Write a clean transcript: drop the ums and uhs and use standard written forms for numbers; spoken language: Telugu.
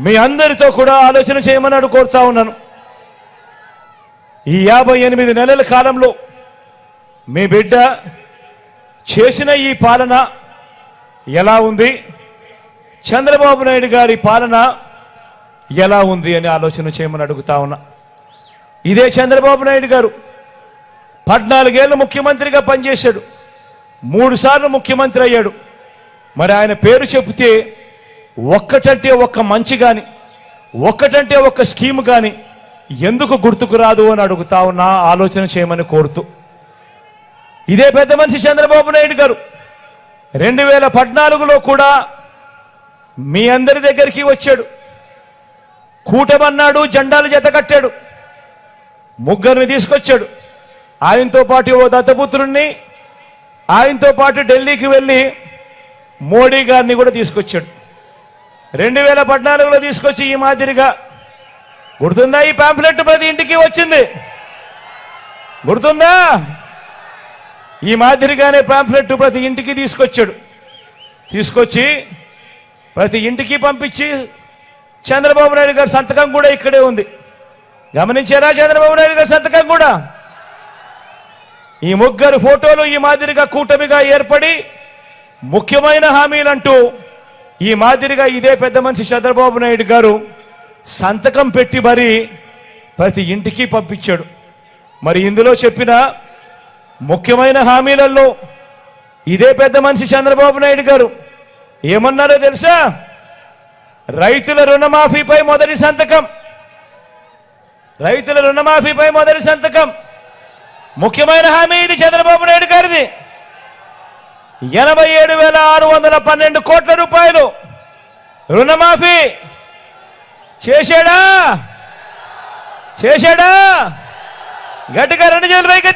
మీ అందరితో కూడా ఆలోచన చేయమని కోరుతా ఉన్నాను. ఈ 58 నెలల కాలంలో మీ బిడ్డ చేసిన ఈ పాలన ఎలా ఉంది, చంద్రబాబు నాయుడు గారి పాలన ఎలా ఉంది అని ఆలోచన చేయమని అడుగుతా ఉన్నా. ఇదే చంద్రబాబు నాయుడు గారు 14 ఏళ్ళు ముఖ్యమంత్రిగా పనిచేశాడు, 3 సార్లు ముఖ్యమంత్రి అయ్యాడు. మరి ఆయన పేరు చెబితే ఒక్కటంటే ఒక్క మంచి కానీ, ఒక్కటంటే ఒక్క స్కీమ్ కానీ ఎందుకు గుర్తుకు రాదు అని అడుగుతా ఉన్నా, ఆలోచన చేయమని కోరుతూ. ఇదే పెద్ద మనిషి చంద్రబాబు నాయుడు గారు 2014లో కూడా మీ అందరి దగ్గరికి వచ్చాడు. కూటమన్నాడు, జెండాలు జత కట్టాడు, ముగ్గురిని తీసుకొచ్చాడు. ఆయనతో పాటు ఓ దత్తపుత్రుణ్ణి, ఆయనతో పాటు ఢిల్లీకి వెళ్ళి మోడీ గారిని కూడా తీసుకొచ్చాడు. 2014లో తీసుకొచ్చి ఈ మాదిరిగా గుర్తుందా? ఈ పాంఫ్లెట్ ప్రతి ఇంటికి వచ్చింది, గుర్తుందా? ఈ మాదిరిగానే పాంఫ్లెట్ ప్రతి ఇంటికి తీసుకొచ్చాడు. తీసుకొచ్చి ప్రతి ఇంటికి పంపించి చంద్రబాబు నాయుడు గారి సంతకం కూడా ఇక్కడే ఉంది. గమనించారా? చంద్రబాబు నాయుడు గారి సంతకం కూడా. ఈ ముగ్గురు ఫోటోలు ఈ మాదిరిగా కూటమిగా ఏర్పడి ముఖ్యమైన హామీలంటూ ఈ మాదిరిగా ఇదే పెద్ద మనిషి చంద్రబాబు నాయుడు గారు సంతకం పెట్టి మరి ప్రతి ఇంటికి పంపించాడు. మరి ఇందులో చెప్పిన ముఖ్యమైన హామీలలో ఇదే పెద్ద మనిషి చంద్రబాబు నాయుడు గారు ఏమన్నారో తెలుసా? రైతుల రుణమాఫీపై మొదటి సంతకం, రైతుల రుణమాఫీపై మొదటి సంతకం. ముఖ్యమైన హామీ ఇది చంద్రబాబు నాయుడు గారిది. 87,612 కోట్ల రూపాయలు రుణమాఫీ చేశాడా? చేశాడా? గట్టిగా 2 చేతులు పైకి